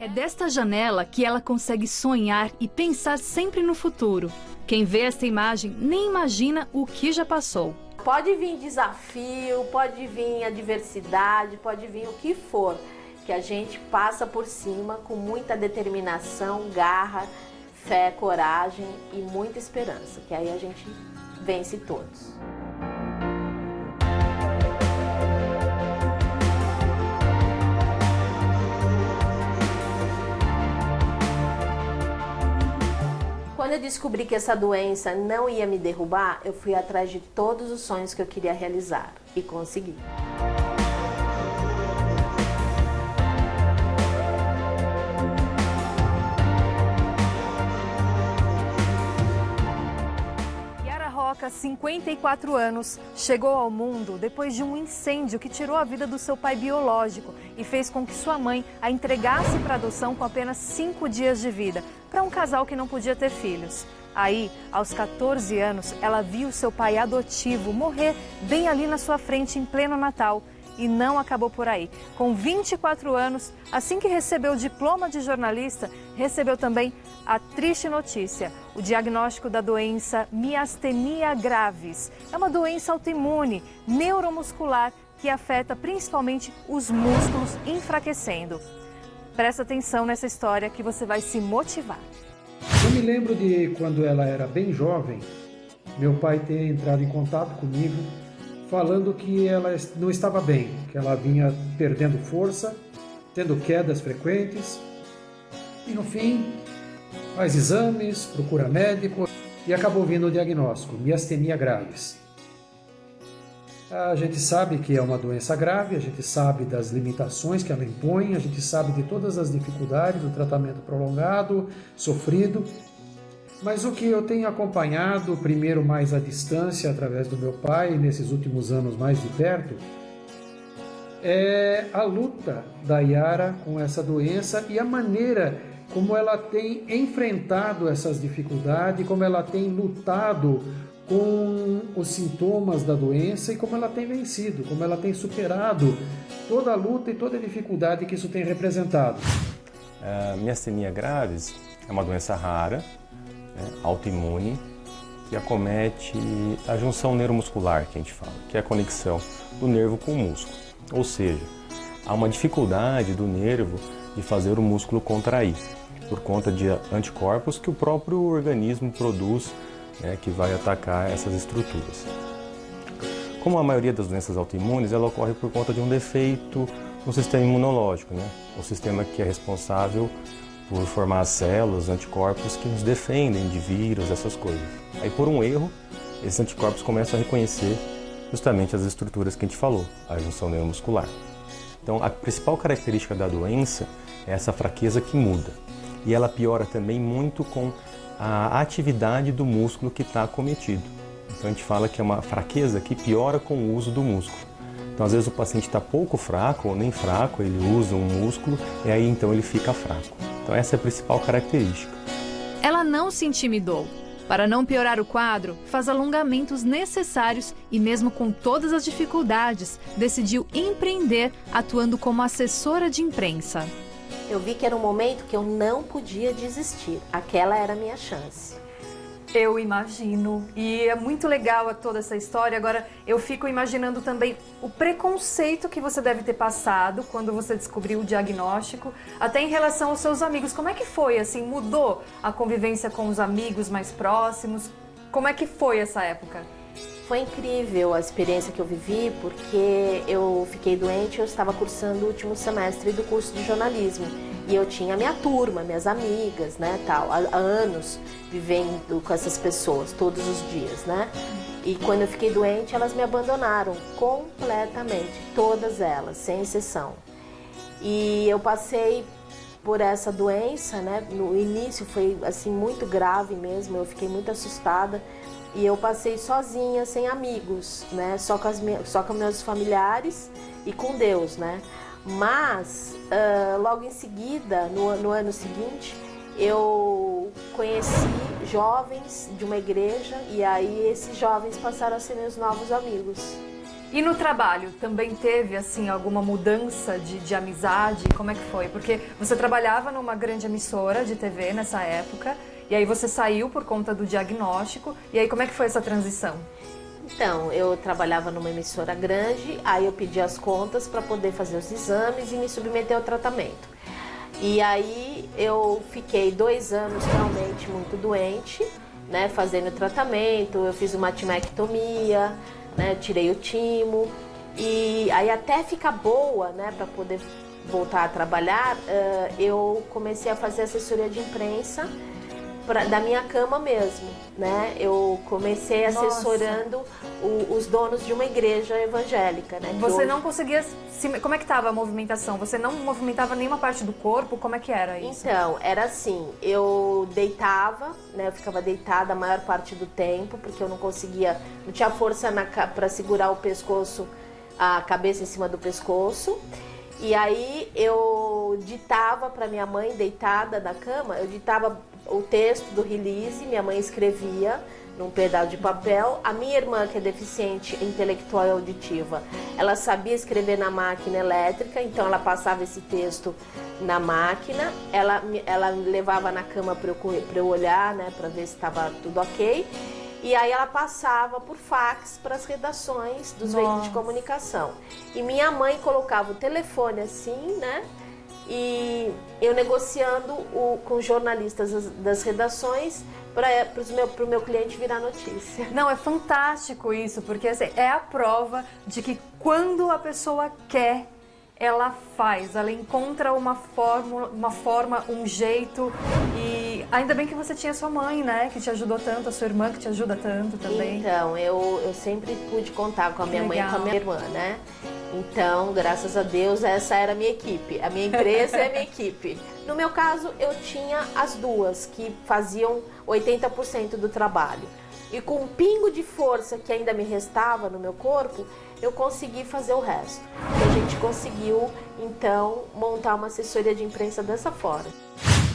É desta janela que ela consegue sonhar e pensar sempre no futuro. Quem vê esta imagem nem imagina o que já passou. Pode vir desafio, pode vir adversidade, pode vir o que for, que a gente passa por cima com muita determinação, garra, fé, coragem e muita esperança, que aí a gente vence todos. Quando eu descobri que essa doença não ia me derrubar, eu fui atrás de todos os sonhos que eu queria realizar e consegui. Yara Roca, 54 anos, chegou ao mundo depois de um incêndio que tirou a vida do seu pai biológico e fez com que sua mãe a entregasse para adoção com apenas 5 dias de vida, para um casal que não podia ter filhos. Aí, aos 14 anos, ela viu seu pai adotivo morrer bem ali na sua frente em pleno Natal. E não acabou por aí. Com 24 anos, assim que recebeu o diploma de jornalista, recebeu também a triste notícia: o diagnóstico da doença miastenia gravis. É uma doença autoimune, neuromuscular, que afeta principalmente os músculos, enfraquecendo. Presta atenção nessa história que você vai se motivar. Eu me lembro de quando ela era bem jovem, meu pai ter entrado em contato comigo falando que ela não estava bem, que ela vinha perdendo força, tendo quedas frequentes e no fim faz exames, procura médico e acabou vindo o diagnóstico, miastenia gravis. A gente sabe que é uma doença grave, a gente sabe das limitações que ela impõe, a gente sabe de todas as dificuldades do tratamento prolongado, sofrido, mas o que eu tenho acompanhado, primeiro mais à distância, através do meu pai, e nesses últimos anos mais de perto, é a luta da Yara com essa doença e a maneira como ela tem enfrentado essas dificuldades, como ela tem lutado com os sintomas da doença e como ela tem vencido, como ela tem superado toda a luta e toda a dificuldade que isso tem representado. A miastenia gravis é uma doença rara, autoimune, que acomete a junção neuromuscular, que a gente fala, que é a conexão do nervo com o músculo. Ou seja, há uma dificuldade do nervo de fazer o músculo contrair, por conta de anticorpos que o próprio organismo produz, que vai atacar essas estruturas. Como a maioria das doenças autoimunes, ela ocorre por conta de um defeito no sistema imunológico, o sistema que é responsável por formar as células, anticorpos que nos defendem de vírus, essas coisas. Aí por um erro, esses anticorpos começam a reconhecer justamente as estruturas que a gente falou, a junção neuromuscular. Então a principal característica da doença é essa fraqueza que muda. E ela piora também muito com a atividade do músculo que está acometido. Então a gente fala que é uma fraqueza que piora com o uso do músculo. Então às vezes o paciente está pouco fraco ou nem fraco, ele usa um músculo e aí então ele fica fraco. Então essa é a principal característica. Ela não se intimidou. Para não piorar o quadro, faz alongamentos necessários e mesmo com todas as dificuldades, decidiu empreender atuando como assessora de imprensa. Eu vi que era um momento que eu não podia desistir. Aquela era a minha chance. Eu imagino. E é muito legal toda essa história. Agora, eu fico imaginando também o preconceito que você deve ter passado quando você descobriu o diagnóstico, até em relação aos seus amigos. Como é que foi, assim, mudou a convivência com os amigos mais próximos? Como é que foi essa época? Foi incrível a experiência que eu vivi, porque eu fiquei doente, eu estava cursando o último semestre do curso de jornalismo. E eu tinha minha turma, minhas amigas, tal, há anos vivendo com essas pessoas, todos os dias, E quando eu fiquei doente, elas me abandonaram completamente, todas elas, sem exceção. E eu passei por essa doença, no início foi assim muito grave mesmo, eu fiquei muito assustada. E eu passei sozinha, sem amigos, só com meus familiares e com Deus, Mas, logo em seguida, no ano seguinte, eu conheci jovens de uma igreja e aí esses jovens passaram a ser meus novos amigos. E no trabalho, também teve, assim, alguma mudança de amizade? Como é que foi? Porque você trabalhava numa grande emissora de TV nessa época, e aí você saiu por conta do diagnóstico, e aí como é que foi essa transição? Então, eu trabalhava numa emissora grande, aí eu pedi as contas para poder fazer os exames e me submeter ao tratamento. E aí eu fiquei 2 anos realmente muito doente, né, fazendo tratamento, eu fiz uma timeectomia, né, tirei o timo, e aí até ficar boa, né, para poder voltar a trabalhar, eu comecei a fazer assessoria de imprensa da minha cama mesmo, né? Eu comecei assessorando os donos de uma igreja evangélica, né? Você hoje... não conseguia... Como é que estava a movimentação? Você não movimentava nenhuma parte do corpo? Como é que era isso? Então, era assim, eu deitava, né? Eu ficava deitada a maior parte do tempo, porque eu não conseguia, não tinha força para segurar o pescoço, a cabeça em cima do pescoço. E aí eu ditava para minha mãe, deitada na cama, eu ditava o texto do release, minha mãe escrevia num pedaço de papel. A minha irmã, que é deficiente intelectual e auditiva, ela sabia escrever na máquina elétrica, então ela passava esse texto na máquina, ela levava na cama para eu olhar, né, para ver se estava tudo ok. E aí ela passava por fax para as redações dos veículos de comunicação. E minha mãe colocava o telefone assim, né? E eu negociando com os jornalistas das redações para o meu cliente virar notícia. Não, é fantástico isso, porque assim, é a prova de que quando a pessoa quer, ela faz, ela encontra uma forma, um jeito. E ainda bem que você tinha sua mãe, né, que te ajudou tanto, a sua irmã que te ajuda tanto também. Então, eu sempre pude contar com a minha mãe e com a minha irmã, né? Então, graças a Deus, essa era a minha equipe. A minha empresa é a minha equipe. No meu caso, eu tinha as duas, que faziam 80% do trabalho. E com um pingo de força que ainda me restava no meu corpo, eu consegui fazer o resto. E a gente conseguiu, então, montar uma assessoria de imprensa dessa forma.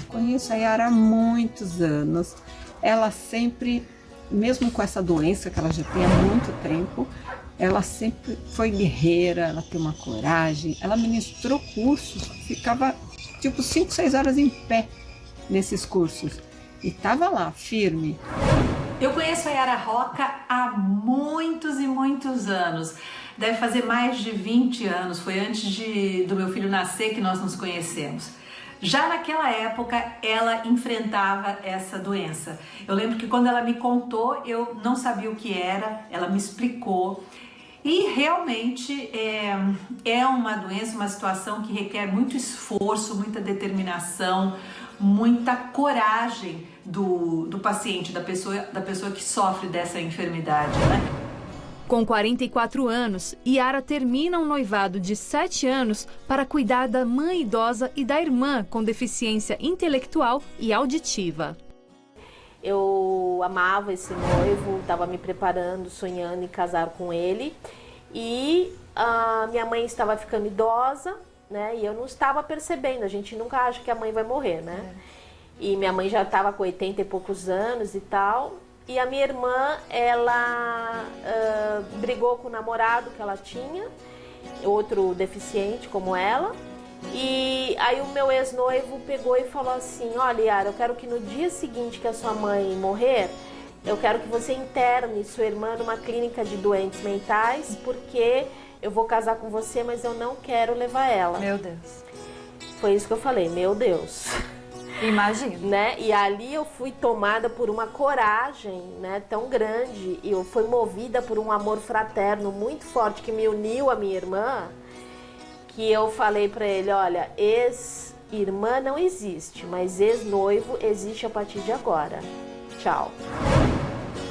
Conheço a Yara há muitos anos. Ela sempre, mesmo com essa doença que ela já tem há muito tempo, ela sempre foi guerreira, ela tem uma coragem. Ela ministrou cursos, ficava tipo 5, 6 horas em pé nesses cursos. E estava lá, firme. Eu conheço a Yara Roca há muitos e muitos anos. Deve fazer mais de 20 anos. Foi antes do meu filho nascer que nós nos conhecemos. Já naquela época, ela enfrentava essa doença. Eu lembro que quando ela me contou, eu não sabia o que era, ela me explicou. E realmente é uma doença, uma situação que requer muito esforço, muita determinação, muita coragem do paciente, da pessoa que sofre dessa enfermidade, né? Com 44 anos, Yara termina um noivado de 7 anos para cuidar da mãe idosa e da irmã com deficiência intelectual e auditiva. Eu amava esse noivo, estava me preparando, sonhando em casar com ele. E a minha mãe estava ficando idosa, né? E eu não estava percebendo, a gente nunca acha que a mãe vai morrer, né? E minha mãe já estava com 80 e poucos anos e tal. E a minha irmã, ela brigou com o namorado que ela tinha, outro deficiente como ela. E aí o meu ex-noivo pegou e falou assim: olha, Yara, eu quero que no dia seguinte que a sua mãe morrer, eu quero que você interne sua irmã numa clínica de doentes mentais, porque eu vou casar com você, mas eu não quero levar ela. Meu Deus. Foi isso que eu falei, meu Deus. Imagino. Né? E ali eu fui tomada por uma coragem, né, tão grande, e eu fui movida por um amor fraterno muito forte que me uniu à minha irmã, que eu falei pra ele: olha, ex-irmã não existe, mas ex-noivo existe a partir de agora. Tchau.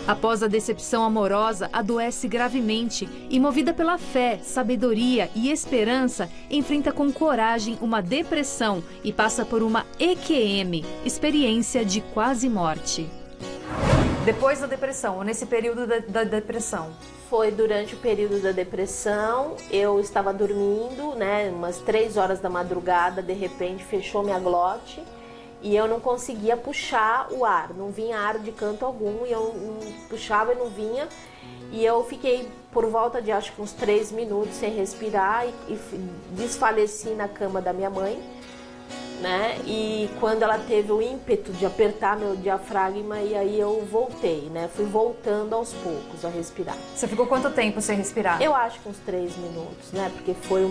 Após a decepção amorosa, adoece gravemente e, movida pela fé, sabedoria e esperança, enfrenta com coragem uma depressão e passa por uma EQM, experiência de quase morte. Depois da depressão, ou nesse período da depressão? Foi durante o período da depressão, eu estava dormindo, né, umas 3 horas da madrugada, de repente fechou minha glote e eu não conseguia puxar o ar, não vinha ar de canto algum, e eu puxava e não vinha, e eu fiquei por volta de acho que uns 3 minutos sem respirar e desfaleci na cama da minha mãe, né? E quando ela teve o ímpeto de apertar meu diafragma, e aí eu voltei, né? Fui voltando aos poucos a respirar. Você ficou quanto tempo sem respirar? Eu acho que uns 3 minutos, né? Porque foi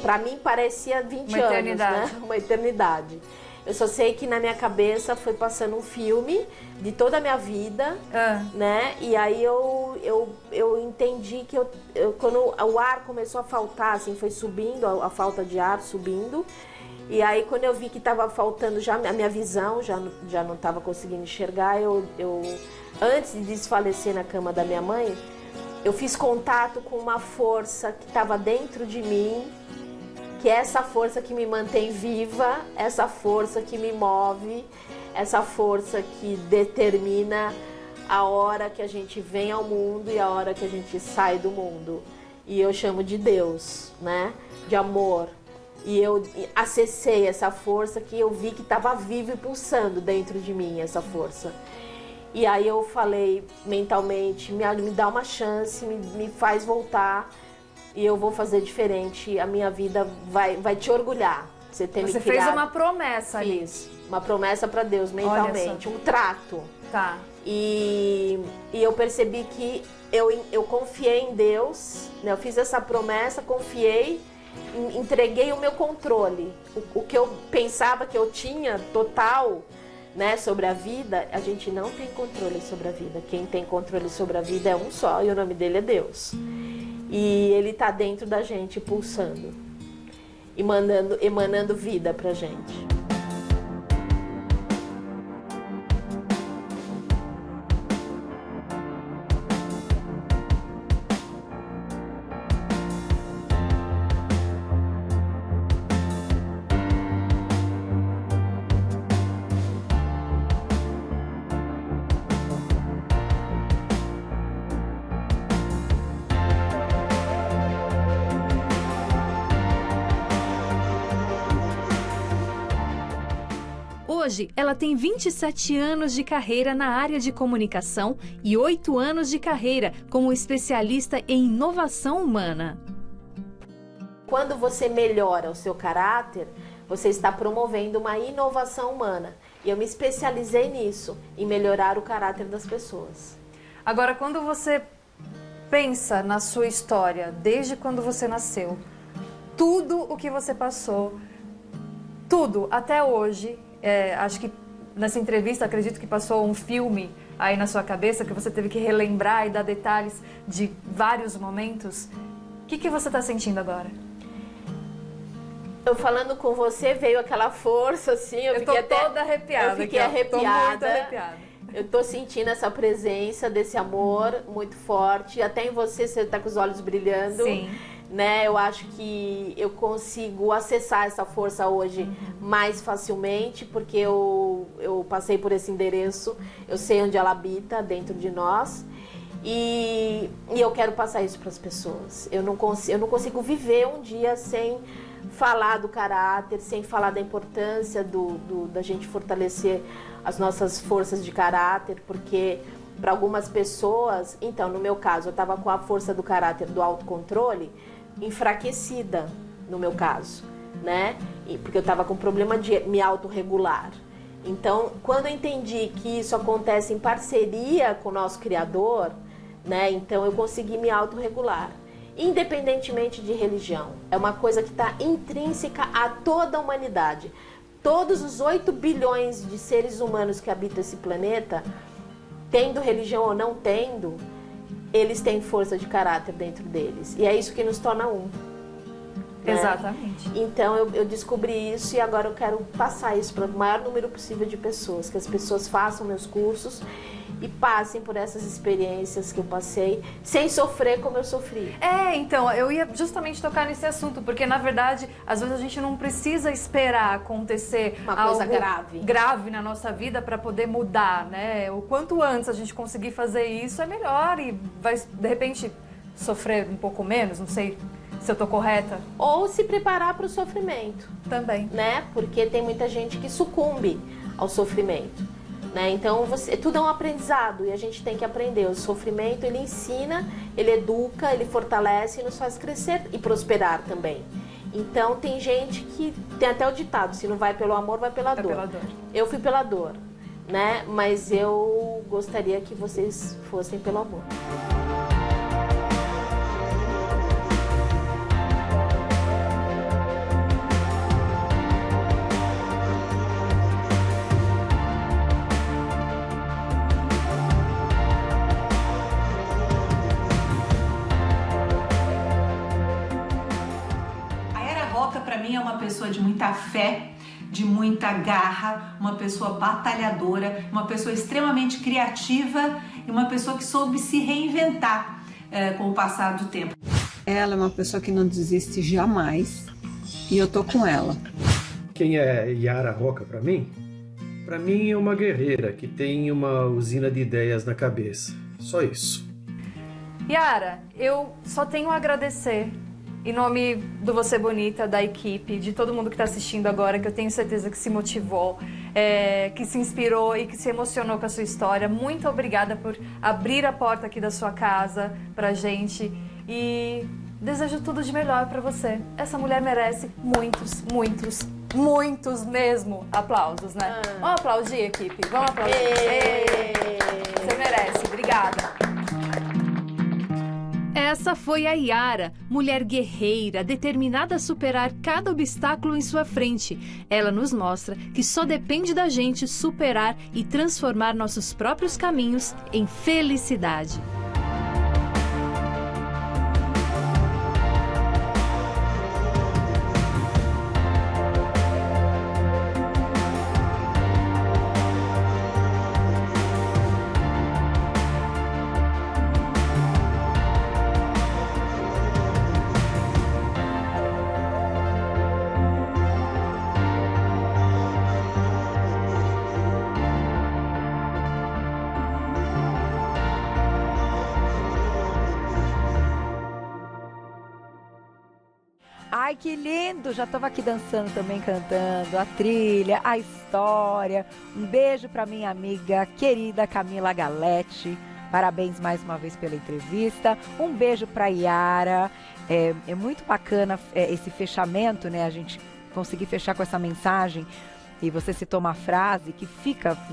pra mim parecia 20 Uma anos, eternidade. né? Uma eternidade. Eu só sei que na minha cabeça foi passando um filme de toda a minha vida, né? E aí eu entendi que quando o ar começou a faltar, assim, foi subindo, a falta de ar subindo. E aí quando eu vi que estava faltando já a minha visão, já não estava conseguindo enxergar, antes de desfalecer na cama da minha mãe, eu fiz contato com uma força que estava dentro de mim, que é essa força que me mantém viva, essa força que me move, essa força que determina a hora que a gente vem ao mundo e a hora que a gente sai do mundo. E eu chamo de Deus, né? De amor. E eu acessei essa força que eu vi que estava viva e pulsando dentro de mim, essa força. E aí eu falei mentalmente, me dá uma chance, me faz voltar e eu vou fazer diferente. A minha vida vai te orgulhar. Você fez uma promessa ali. Fiz uma promessa para Deus mentalmente, um trato. Tá. E eu percebi que eu confiei em Deus, né? Eu fiz essa promessa, confiei, entreguei o meu controle. O que eu pensava que eu tinha total, né, sobre a vida, a gente não tem controle sobre a vida. Quem tem controle sobre a vida é um só, e o nome dele é Deus. E ele está dentro da gente, pulsando e emanando vida pra gente. Hoje, ela tem 27 anos de carreira na área de comunicação e 8 anos de carreira como especialista em inovação humana. Quando você melhora o seu caráter, você está promovendo uma inovação humana. E eu me especializei nisso, em melhorar o caráter das pessoas. Agora, quando você pensa na sua história, desde quando você nasceu, tudo o que você passou, tudo até hoje, acho que nessa entrevista, acredito que passou um filme aí na sua cabeça, que você teve que relembrar e dar detalhes de vários momentos. O que você está sentindo agora? Eu falando com você, veio aquela força, assim, eu tô toda arrepiada. Eu fiquei arrepiada. Tô muito arrepiada. Eu tô sentindo essa presença desse amor muito forte. Até em você tá com os olhos brilhando. Sim. Né? Eu acho que eu consigo acessar essa força hoje mais facilmente, porque eu passei por esse endereço, eu sei onde ela habita dentro de nós, e eu quero passar isso para as pessoas. Eu não consigo viver um dia sem falar do caráter, sem falar da importância da gente fortalecer as nossas forças de caráter, porque para algumas pessoas, então no meu caso eu estava com a força do caráter do autocontrole enfraquecida, no meu caso, né? Porque eu estava com problema de me autorregular. Então, quando eu entendi que isso acontece em parceria com o nosso Criador, né? Então eu consegui me autorregular, independentemente de religião. É uma coisa que está intrínseca a toda a humanidade. Todos os 8 bilhões de seres humanos que habitam esse planeta, tendo religião ou não tendo, eles têm força de caráter dentro deles. E é isso que nos torna um. Né? Exatamente. Então eu descobri isso e agora eu quero passar isso para o maior número possível de pessoas. Que as pessoas façam meus cursos e passem por essas experiências que eu passei, sem sofrer como eu sofri. Então, eu ia justamente tocar nesse assunto, porque na verdade, às vezes a gente não precisa esperar acontecer uma coisa algo grave na nossa vida para poder mudar, né? O quanto antes a gente conseguir fazer isso é melhor e vai, de repente, sofrer um pouco menos, não sei se eu tô correta. Ou se preparar para o sofrimento. Também. Né? Porque tem muita gente que sucumbe ao sofrimento, né? Então tudo é um aprendizado e a gente tem que aprender. O sofrimento ele ensina, ele educa, ele fortalece e nos faz crescer e prosperar também. Então tem gente que tem até o ditado: se não vai pelo amor, vai pela dor. Pela dor. Eu fui pela dor, né? Mas eu gostaria que vocês fossem pelo amor. Para mim é uma pessoa de muita fé, de muita garra, uma pessoa batalhadora, uma pessoa extremamente criativa e uma pessoa que soube se reinventar com o passar do tempo. Ela é uma pessoa que não desiste jamais e eu tô com ela. Quem é Yara Roca para mim? Para mim é uma guerreira que tem uma usina de ideias na cabeça. Só isso. Yara, eu só tenho a agradecer. Em nome do Você Bonita, da equipe, de todo mundo que está assistindo agora, que eu tenho certeza que se motivou, que se inspirou e que se emocionou com a sua história. Muito obrigada por abrir a porta aqui da sua casa pra gente e desejo tudo de melhor pra você. Essa mulher merece muitos, muitos, muitos mesmo aplausos, né? Vamos aplaudir, equipe? Vamos aplaudir. Você merece. Obrigada. Essa foi a Yara, mulher guerreira, determinada a superar cada obstáculo em sua frente. Ela nos mostra que só depende da gente superar e transformar nossos próprios caminhos em felicidade. Ai, que lindo! Já estava aqui dançando também, cantando a trilha, a história. Um beijo para minha amiga querida Camila Galete. Parabéns mais uma vez pela entrevista. Um beijo para Yara. É muito bacana esse fechamento, né? A gente conseguir fechar com essa mensagem. E você citou uma frase que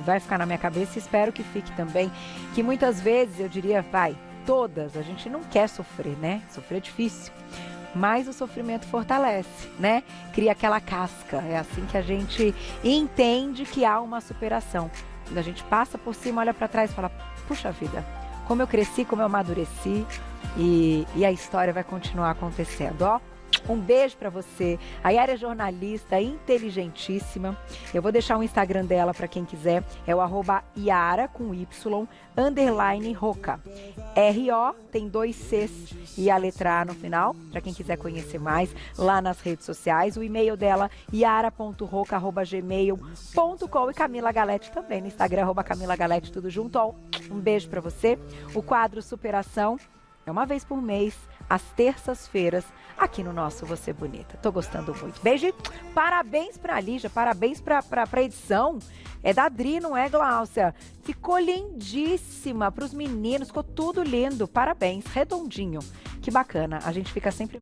vai ficar na minha cabeça e espero que fique também. Que muitas vezes eu diria, todas, a gente não quer sofrer, né? Sofrer é difícil. Mas o sofrimento fortalece, né? Cria aquela casca. É assim que a gente entende que há uma superação. Quando a gente passa por cima, olha para trás e fala, puxa vida, como eu cresci, como eu amadureci e a história vai continuar acontecendo, ó. Um beijo para você. A Yara é jornalista inteligentíssima. Eu vou deixar o Instagram dela para quem quiser. É o @Yara com Y _Roca. R-O tem 2 Cs e a letra A no final, para quem quiser conhecer mais lá nas redes sociais. O e-mail dela yara.roca@gmail.com e Camila Galete também no Instagram @Camila Galete, tudo junto. Ó. Um beijo para você. O quadro Superação é uma vez por mês, às terças-feiras, aqui no nosso Você Bonita. Tô gostando muito. Beijo. Parabéns pra Lígia, parabéns pra edição. É da Adri, não é, Gláucia? Ficou lindíssima pros meninos, ficou tudo lindo. Parabéns, redondinho. Que bacana. A gente fica sempre...